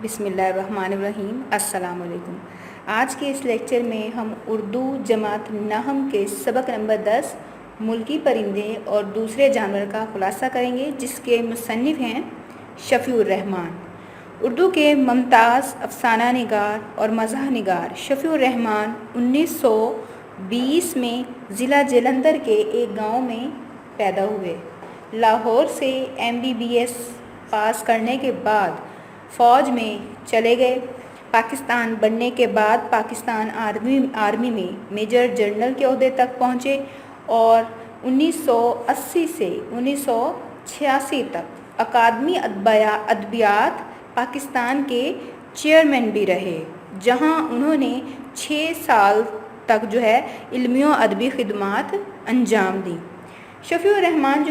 بسم اللہ الرحمن الرحیم۔ السلام علیکم۔ آج کے اس لیکچر میں ہم اردو جماعت نحم کے سبق نمبر 10 ملکی پرندے اور دوسرے جانور کا خلاصہ کریں گے، جس کے مصنف ہیں شفیع الرحمان۔ اردو کے ممتاز افسانہ نگار اور مزاح نگار شفیع الرحمان 1920 میں ضلع جلندھر کے ایک گاؤں میں پیدا ہوئے۔ لاہور سے MBBS پاس کرنے کے بعد فوج میں چلے گئے۔ پاکستان بننے کے بعد پاکستان آرمی میں میجر جنرل کے عہدے تک پہنچے اور 1980 سے 1986 تک اکادمی ادبیات پاکستان کے چیئرمین بھی رہے، جہاں انہوں نے 6 سال تک علمی و ادبی خدمات انجام دیں۔ شفیع الرحمان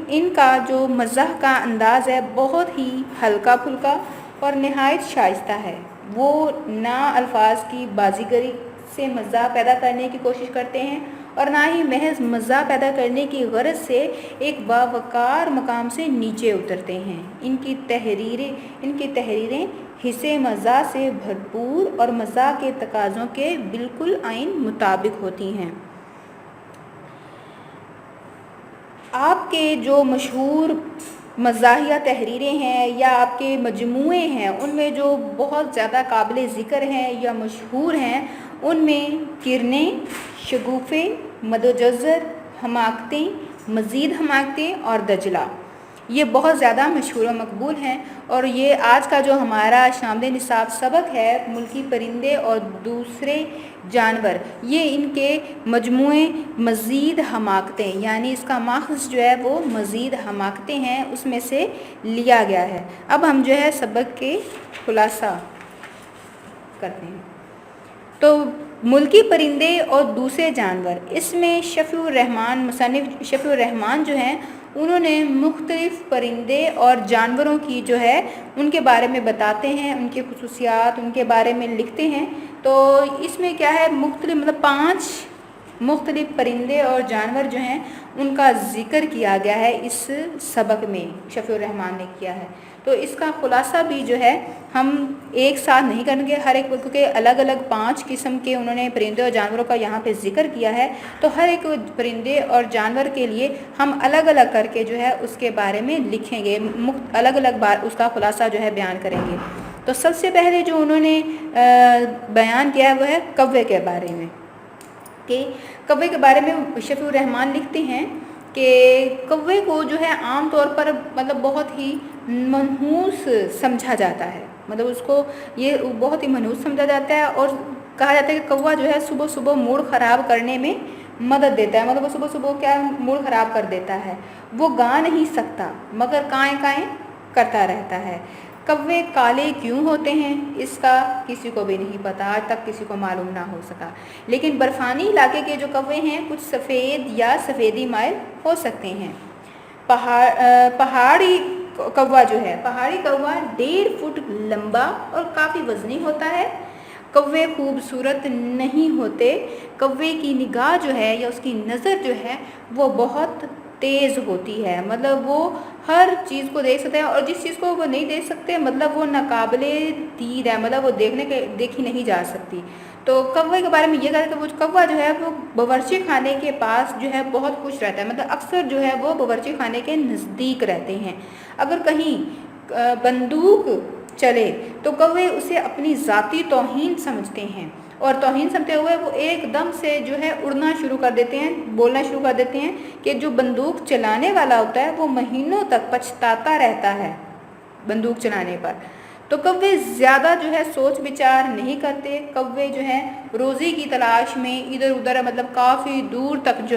ان کا جو مزاح کا انداز ہے بہت ہی ہلکا پھلکا اور نہایت شائستہ ہے۔ وہ نہ الفاظ کی بازیگری سے مزاح پیدا کرنے کی کوشش کرتے ہیں اور نہ ہی محض مزاح پیدا کرنے کی غرض سے ایک باوقار مقام سے نیچے اترتے ہیں۔ ان کی تحریریں حصے مزاح سے بھرپور اور مزاح کے تقاضوں کے بالکل عین مطابق ہوتی ہیں۔ آپ کے جو مشہور مزاحیہ تحریریں ہیں یا آپ کے مجموعے ہیں، ان میں جو بہت زیادہ قابل ذکر ہیں یا مشہور ہیں، ان میں کرنیں، شگوفے، مد و جزر، حماقتیں، مزید حماقتیں اور دجلہ یہ بہت زیادہ مشہور و مقبول ہیں۔ اور یہ آج کا جو ہمارا شامل نصاب سبق ہے ملکی پرندے اور دوسرے جانور، یہ ان کے مجموعے مزید حماقتیں، یعنی اس کا ماخذ وہ مزید حماقتیں ہیں، اس میں سے لیا گیا ہے۔ اب ہم سبق کے خلاصہ کرتے ہیں۔ تو ملکی پرندے اور دوسرے جانور، اس میں شفیع الرحمان مصنف شفیع الرحمان انہوں نے مختلف پرندے اور جانوروں کی ان کے بارے میں بتاتے ہیں، ان کے خصوصیات ان کے بارے میں لکھتے ہیں۔ تو اس میں کیا ہے، مختلف 5 مختلف پرندے اور جانور ان کا ذکر کیا گیا ہے اس سبق میں، شفیع الرحمان نے کیا ہے۔ تو اس کا خلاصہ بھی ہم ایک ساتھ نہیں کریں گے، ہر ایک کیونکہ الگ الگ 5 قسم کے انہوں نے پرندے اور جانوروں کا یہاں پہ ذکر کیا ہے، تو ہر ایک پرندے اور جانور کے لیے ہم الگ الگ کر کے اس کے بارے میں لکھیں گے، الگ الگ بار اس کا خلاصہ بیان کریں گے۔ تو سب سے پہلے جو انہوں نے بیان کیا ہے وہ ہے کوے کے بارے میں، کہ کوے کے بارے میں شفیع الرحمان لکھتے ہیں کہ کوے کو عام طور پر بہت ہی منحوس سمجھا جاتا ہے، اس کو یہ بہت ہی منحوس سمجھا جاتا ہے اور کہا جاتا ہے کہ کوا صبح صبح موڈ خراب کرنے میں مدد دیتا ہے، وہ صبح صبح موڈ خراب کر دیتا ہے۔ وہ گا نہیں سکتا مگر کائیں کائیں کرتا رہتا ہے۔ کوے کالے کیوں ہوتے ہیں اس کا کسی کو بھی نہیں پتا، آج تک کسی کو معلوم نہ ہو سکا، لیکن برفانی علاقے کے جو کوے ہیں کچھ سفید یا سفیدی مائل ہو سکتے ہیں۔ پہاڑی کوا پہاڑی کوا 1.5 فٹ لمبا اور کافی وزنی ہوتا ہے۔ کوے خوبصورت نہیں ہوتے، کوے کی نگاہ یا اس کی نظر وہ بہت تیز ہوتی ہے، وہ ہر چیز کو دیکھ سکتے ہیں، اور جس چیز کو وہ نہیں دیکھ سکتے وہ ناقابل دید ہے، وہ دیکھی نہیں جا سکتی۔ تو کوے کے بارے میں یہ کہا کہ وہ کوا وہ باورچی خانے کے پاس بہت خوش رہتا ہے، اکثر وہ باورچی خانے کے نزدیک رہتے ہیں۔ اگر کہیں بندوق چلے تو کوے اسے اپنی ذاتی توہین سمجھتے ہیں، اور توہین سمجھتے ہوئے وہ ایک دم سے اڑنا شروع کر دیتے ہیں، بولنا شروع کر دیتے ہیں کہ جو بندوق چلانے والا ہوتا ہے وہ مہینوں تک پچھتاتا رہتا ہے بندوق چلانے پر۔ تو کوے زیادہ سوچ بچار نہیں کرتے، کوے روزی کی تلاش میں ادھر ادھر کافی دور تک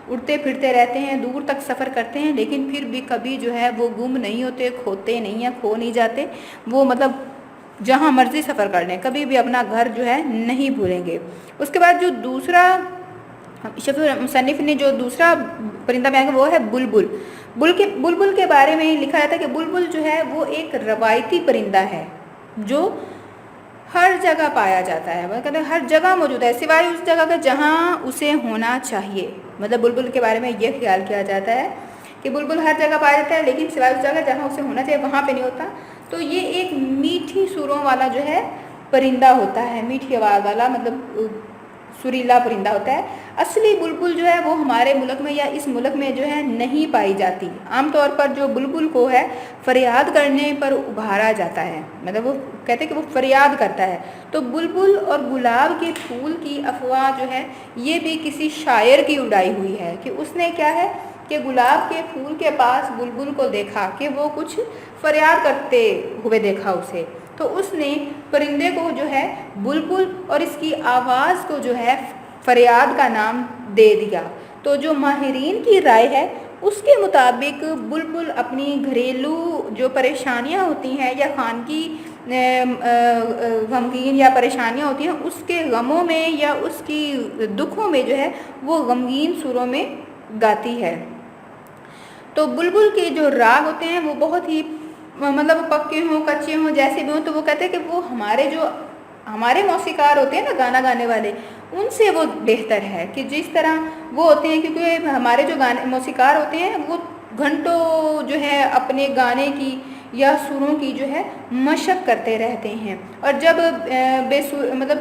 اڑتے پھرتے رہتے ہیں، دور تک سفر کرتے ہیں، لیکن پھر بھی کبھی وہ گم نہیں ہوتے، کھوتے نہیں ہیں، کھو نہیں جاتے، وہ جہاں مرضی سفر کر لیں، کبھی بھی اپنا گھر نہیں بھولیں گے۔ اس کے بعد جو دوسرا شفیع مصنف نے جو دوسرا پرندہ بیان کیا وہ ہے بلبل۔ بلبل کے بارے میں لکھا جاتا ہے کہ بلبل وہ ایک روایتی پرندہ ہے جو ہر جگہ پایا جاتا ہے، ہر جگہ موجود ہے سوائے اس جگہ کا جہاں اسے ہونا چاہیے۔ بلبل کے بارے میں یہ خیال کیا جاتا ہے کہ بلبل ہر جگہ پایا جاتا ہے لیکن سوائے اس جگہ جہاں اسے ہونا چاہیے وہاں پہ نہیں ہوتا۔ تو یہ ایک میٹھی سروں والا جو ہے پرندہ ہوتا ہے، میٹھی آواز والا، مطلب سریلا پرندہ ہوتا ہے۔ اصلی بلبل جو ہے وہ ہمارے ملک میں یا اس ملک میں جو ہے نہیں پائی جاتی۔ عام طور پر جو بلبل کو ہے فریاد کرنے پر ابھارا جاتا ہے، مطلب وہ کہتے ہیں کہ وہ فریاد کرتا ہے۔ تو بلبل اور گلاب کے پھول کی افواہ جو ہے یہ بھی کسی شاعر کی اڑائی ہوئی ہے کہ اس نے کیا ہے کہ گلاب کے پھول کے پاس بلبل کو دیکھا کہ وہ کچھ فریاد کرتے ہوئے دیکھا اسے، تو اس نے پرندے کو جو ہے بلبل اور اس کی آواز کو جو ہے فریاد کا نام دے دیا۔ تو جو ماہرین کی رائے ہے اس کے مطابق بلبل اپنی گھریلو جو پریشانیاں ہوتی ہیں یا خانگی غمگین یا پریشانیاں ہوتی ہیں اس کے غموں میں یا اس کی دکھوں میں جو ہے وہ غمگین سروں میں گاتی ہے۔ تو بلبل کے جو راگ ہوتے ہیں وہ بہت ہی مطلب پکے ہوں کچے ہوں جیسے بھی ہوں، تو وہ کہتے ہیں کہ وہ ہمارے موسیقار ہوتے ہیں نا گانا گانے والے، ان سے وہ بہتر ہے کہ جس طرح وہ ہوتے ہیں، کیونکہ ہمارے جو موسیقار ہوتے ہیں وہ گھنٹوں جو ہے اپنے گانے کی یا سروں کی جو ہے مشق کرتے رہتے ہیں، اور جب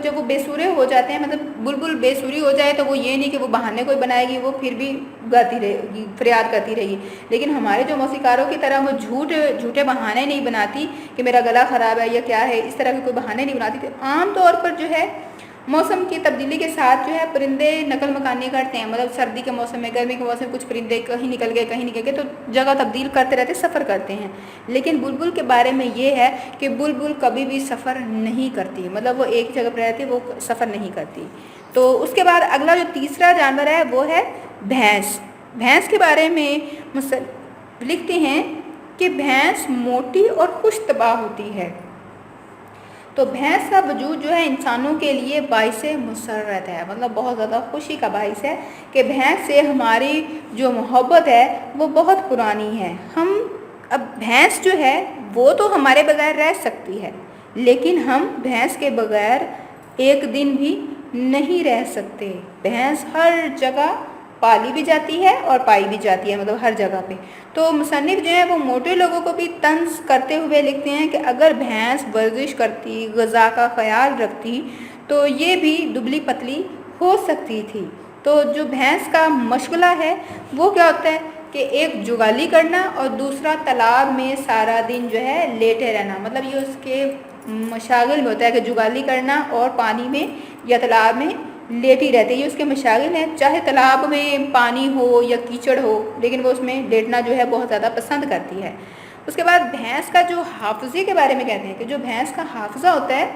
جب وہ بے سورے ہو جاتے ہیں، مطلب بلبل بے سوری ہو جائے تو وہ یہ نہیں کہ وہ بہانے کوئی بنائے گی، وہ پھر بھی گاتی رہے گی، فریاد کرتی رہے گی۔ لیکن ہمارے جو موسیقاروں کی طرح وہ جھوٹے بہانے نہیں بناتی کہ میرا گلا خراب ہے یا کیا ہے، اس طرح کے کوئی بہانے نہیں بناتی۔ تو عام طور پر جو ہے موسم کی تبدیلی کے ساتھ جو ہے پرندے نقل مکانی کرتے ہیں، مطلب سردی کے موسم میں، گرمی کے موسم میں کچھ پرندے کہیں نکل گئے تو جگہ تبدیل کرتے رہتے، سفر کرتے ہیں۔ لیکن بلبل کے بارے میں یہ ہے کہ بلبل کبھی بھی سفر نہیں کرتی، مطلب وہ ایک جگہ پر رہتی، وہ سفر نہیں کرتی۔ تو اس کے بعد اگلا جو تیسرا جانور ہے وہ ہے بھینس۔ بھینس کے بارے میں لکھتے ہیں کہ بھینس موٹی اور خوش طبع ہوتی ہے۔ تو بھینس کا وجود جو ہے انسانوں کے لیے باعث مسرت ہے، مطلب بہت زیادہ خوشی کا باعث ہے کہ بھینس سے ہماری جو محبت ہے وہ بہت پرانی ہے۔ اب بھینس جو ہے وہ تو ہمارے بغیر رہ سکتی ہے، لیکن ہم بھینس کے بغیر ایک دن بھی نہیں رہ سکتے۔ بھینس ہر جگہ پالی بھی جاتی ہے اور پائی بھی جاتی ہے، مطلب ہر جگہ پہ۔ تو مصنف جو ہے وہ موٹے لوگوں کو بھی طنز کرتے ہوئے لکھتے ہیں کہ اگر بھینس ورزش کرتی، غذا کا خیال رکھتی تو یہ بھی دبلی پتلی ہو سکتی تھی۔ تو جو بھینس کا مشغلہ ہے وہ کیا ہوتا ہے کہ ایک جگالی کرنا اور دوسرا تالاب میں سارا دن جو ہے لیٹے رہنا، مطلب یہ اس کے مشاغل میں ہوتا ہے کہ جگالی کرنا اور پانی میں یا تالاب میں لیٹی رہتی ہے، یہ اس کے مشاغل ہیں، چاہے تالاب میں پانی ہو یا کیچڑ ہو، لیکن وہ اس میں لیٹنا جو ہے بہت زیادہ پسند کرتی ہے۔ اس کے بعد بھینس کا جو حافظے کے بارے میں کہتے ہیں کہ جو بھینس کا حافظہ ہوتا ہے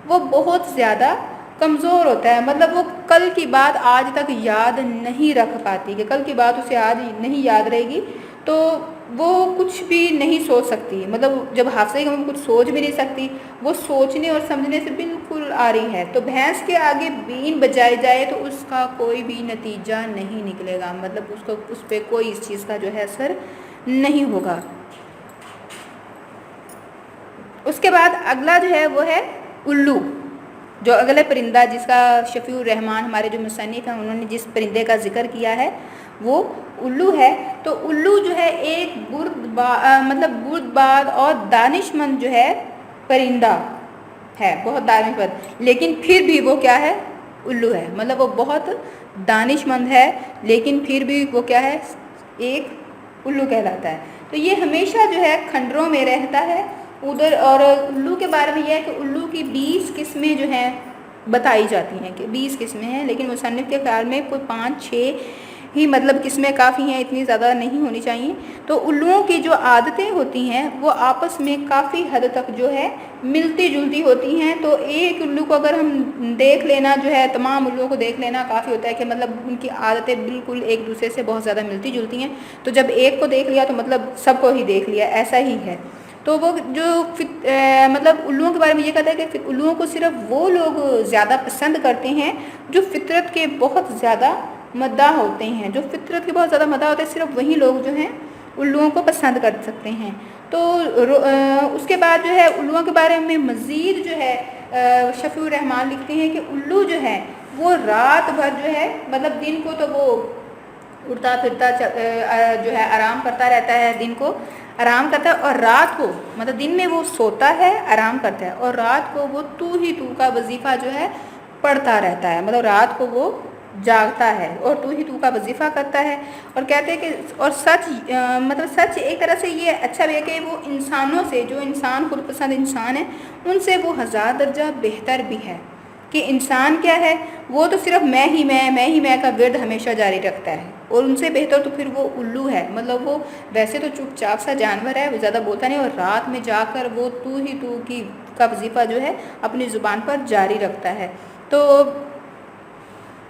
وہ بہت زیادہ کمزور ہوتا ہے، مطلب وہ کل کی بات آج تک یاد نہیں رکھ پاتی، کہ کل کی بات اسے آج نہیں یاد رہے گی تو وہ کچھ بھی نہیں سوچ سکتی، مطلب جب حافظے میں کچھ سوچ بھی نہیں سکتی، وہ سوچنے اور سمجھنے سے بالکل آ رہی ہے۔ تو بھینس کے آگے بین بجائی جائے تو اس کا کوئی بھی نتیجہ نہیں نکلے گا، مطلب اس پہ کوئی اس چیز کا جو ہے اثر نہیں ہوگا۔ اس کے بعد اگلا جو ہے وہ ہے الو، جو اگلے پرندہ جس کا شفیع الرحمان ہمارے جو مصنف ہیں انہوں نے جس پرندے کا ذکر کیا ہے وہ الو ہے۔ تو الو جو ہے ایک بردبار اور دانش مند جو ہے پرندہ ہے، بہت دانش مند، لیکن پھر بھی وہ کیا ہے، الو ہے، مطلب وہ بہت دانش مند ہے لیکن پھر بھی وہ کیا ہے، ایک الو کہلاتا ہے۔ تو یہ ہمیشہ جو ہے کھنڈروں میں رہتا ہے ادھر، اور الو کے بارے میں یہ ہے کہ الو کی 20 قسمیں جو ہیں بتائی جاتی ہیں کہ 20 قسمیں ہیں، لیکن مصنف کے خیال میں کوئی 5-6 ہی مطلب قسمیں کافی ہیں، اتنی زیادہ نہیں ہونی چاہیے۔ تو الوؤں کی جو عادتیں ہوتی ہیں وہ آپس میں کافی حد تک جو ہے ملتی جلتی ہوتی ہیں۔ تو ایک الو کو اگر ہم دیکھ لینا جو ہے، تمام الوؤں کو دیکھ لینا کافی ہوتا ہے کہ مطلب ان کی عادتیں بالکل ایک دوسرے سے بہت زیادہ ملتی جلتی ہیں، تو جب ایک کو دیکھ لیا تو مطلب سب کو ہی دیکھ لیا، ایسا ہی ہے۔ تو وہ جو مطلب الوؤں کے بارے میں یہ کہتا ہے کہ الوؤں کو صرف وہ لوگ زیادہ پسند کرتے ہیں جو فطرت کے بہت زیادہ مداح ہوتے ہیں، جو فطرت کے بہت زیادہ مداح ہوتے ہیں، صرف وہی لوگ جو ہیں الوؤں کو پسند کر سکتے ہیں۔ تو اس کے بعد جو ہے الوؤں کے بارے میں مزید جو ہے شفیع الرحمان لکھتے ہیں کہ الو جو ہے وہ رات بھر جو ہے، مطلب دن کو تو وہ اڑتا پھرتا جو ہے آرام کرتا رہتا ہے، دن کو آرام کرتا ہے، اور رات کو مطلب دن میں وہ سوتا ہے آرام کرتا ہے، اور رات کو وہ تو ہی تو کا وظیفہ جو ہے پڑھتا رہتا ہے، مطلب رات کو وہ جاگتا ہے اور تو ہی تو کا وظیفہ کرتا ہے۔ اور کہتے ہیں کہ اور سچ مطلب سچ ایک طرح سے یہ اچھا بھی ہے کہ وہ انسانوں سے، جو انسان خود پسند انسان ہے، ان سے وہ 1000 درجہ بہتر بھی ہے، کہ انسان کیا ہے، وہ تو صرف میں ہی میں کا ورد ہمیشہ جاری رکھتا ہے، اور ان سے بہتر تو پھر وہ الو ہے، مطلب وہ ویسے تو چپ چاپ سا جانور ہے، وہ زیادہ بولتا نہیں، اور رات میں جا کر وہ تو ہی تو کا وظیفہ جو ہے اپنی زبان پر جاری رکھتا ہے۔ تو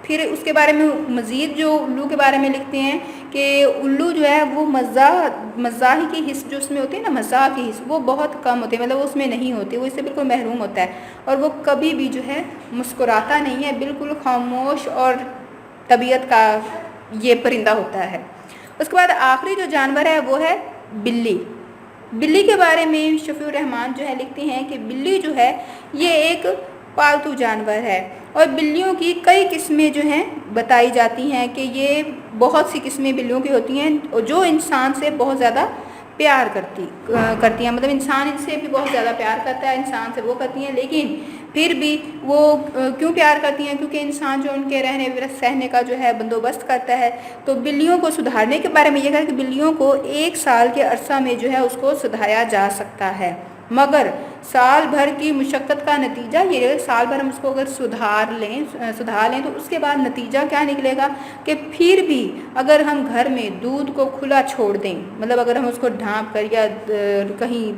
پھر اس کے بارے میں مزید جو الو کے بارے میں لکھتے ہیں کہ الو جو ہے وہ مزاحی کی حص جو اس میں ہوتی ہے نا، مزاح کی حص وہ بہت کم ہوتی ہے، مطلب اس میں نہیں ہوتی، وہ اس سے بالکل محروم ہوتا ہے، اور وہ کبھی بھی جو ہے مسکراتا نہیں ہے، بالکل خاموش اور طبیعت کا یہ پرندہ ہوتا ہے۔ اس کے بعد آخری جو جانور ہے وہ ہے بلی۔ بلی کے بارے میں شفیع الرحمان جو ہے لکھتے ہیں کہ بلی جو ہے یہ ایک پالتو جانور ہے، اور بلیوں کی کئی قسمیں جو ہیں بتائی جاتی ہیں، کہ یہ بہت سی قسمیں بلیوں کی ہوتی ہیں جو انسان سے بہت زیادہ پیار کرتی ہیں، مطلب انسان ان سے بھی بہت زیادہ پیار کرتا ہے، انسان سے وہ کرتی ہیں، لیکن پھر بھی وہ کیوں پیار کرتی ہیں؟ کیونکہ انسان جو ان کے رہنے سہنے کا جو ہے بندوبست کرتا ہے۔ تو بلیوں کو سدھارنے کے بارے میں یہ کہا کہ بلیوں کو 1 سال کے عرصہ میں جو ہے اس کو سدھارا جا سکتا ہے، مگر سال بھر کی مشقت کا نتیجہ یہ ہے، سال بھر ہم اس کو اگر سدھار لیں تو اس کے بعد نتیجہ کیا نکلے گا کہ پھر بھی اگر ہم گھر میں دودھ کو کھلا چھوڑ دیں، مطلب اگر ہم اس کو ڈھانپ کر یا کہیں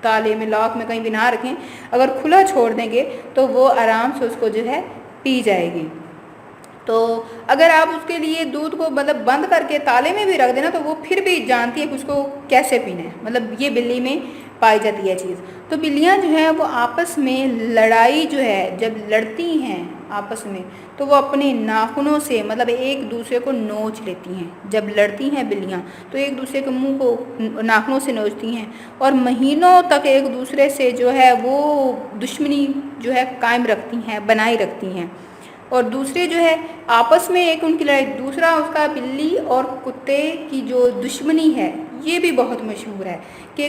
تالے میں لاک میں کہیں بھی نہ رکھیں، اگر کھلا چھوڑ دیں گے تو وہ آرام سے اس کو جو ہے پی جائے گی۔ تو اگر آپ اس کے لیے دودھ کو مطلب بند کر کے تالے میں بھی رکھ دینا تو وہ پھر بھی جانتی ہے کہ اس کو کیسے پینا ہے، مطلب یہ بلی میں پائی جاتی ہے چیز۔ تو بلیاں جو ہیں وہ آپس میں لڑائی جو ہے جب لڑتی ہیں آپس میں تو وہ اپنے ناخنوں سے مطلب ایک دوسرے کو نوچ لیتی ہیں، جب لڑتی ہیں بلیاں تو ایک دوسرے کے منہ کو ناخنوں سے نوچتی ہیں، اور مہینوں تک ایک دوسرے سے جو ہے وہ دشمنی جو ہے قائم رکھتی ہیں، بنائی رکھتی ہیں۔ اور دوسرے جو ہے آپس میں ایک ان کی لڑائی، دوسرا اس کا بلی اور کتے کی جو دشمنی ہے یہ بھی بہت مشہور ہے، کہ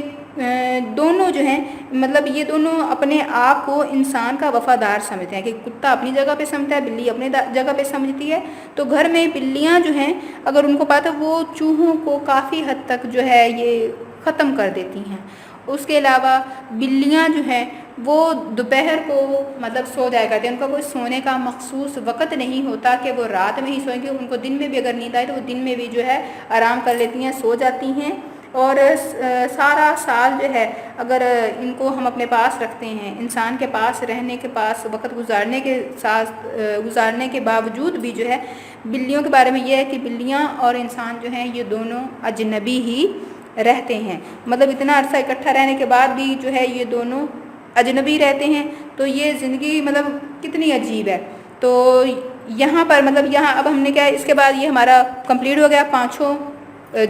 دونوں جو ہیں مطلب یہ دونوں اپنے آپ کو انسان کا وفادار سمجھتے ہیں، کہ کتا اپنی جگہ پہ سمجھتا ہے، بلی اپنی جگہ پہ سمجھتی ہے۔ تو گھر میں بلیاں جو ہیں اگر ان کو پاتا وہ چوہوں کو کافی حد تک جو ہے یہ ختم کر دیتی ہیں۔ اس کے علاوہ بلیاں جو ہیں وہ دوپہر کو مطلب سو جایا کرتے ہیں، ان کا کوئی سونے کا مخصوص وقت نہیں ہوتا کہ وہ رات میں ہی سوئیں گے، ان کو دن میں بھی اگر نیند آئے تو وہ دن میں بھی جو ہے آرام کر لیتی ہیں، سو جاتی ہیں، اور سارا سال جو ہے اگر ان کو ہم اپنے پاس رکھتے ہیں، انسان کے پاس رہنے کے پاس وقت گزارنے کے باوجود بھی جو ہے بلیوں کے بارے میں یہ ہے کہ بلیاں اور انسان جو ہیں یہ دونوں اجنبی ہی رہتے ہیں، مطلب اتنا عرصہ اکٹھا رہنے کے بعد بھی جو ہے یہ دونوں اجنبی رہتے ہیں۔ تو یہ زندگی مطلب کتنی عجیب ہے۔ تو یہاں پر مطلب یہاں اب ہم نے کیا اس کے بعد یہ ہمارا کمپلیٹ ہو گیا، 5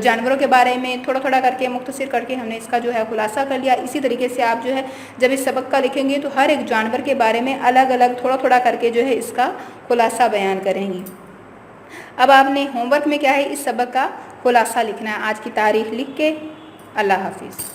جانوروں کے بارے میں تھوڑا تھوڑا کر کے مختصر کر کے ہم نے اس کا جو ہے خلاصہ کر لیا۔ اسی طریقے سے آپ جو ہے جب اس سبق کا لکھیں گے تو ہر ایک جانور کے بارے میں الگ الگ تھوڑا تھوڑا کر کے جو ہے اس کا خلاصہ بیان کریں گی۔ اب آپ نے ہوم ورک میں کیا ہے اس سبق کا خلاصہ لکھنا ہے، آج کی تاریخ لکھ کے۔ اللہ حافظ۔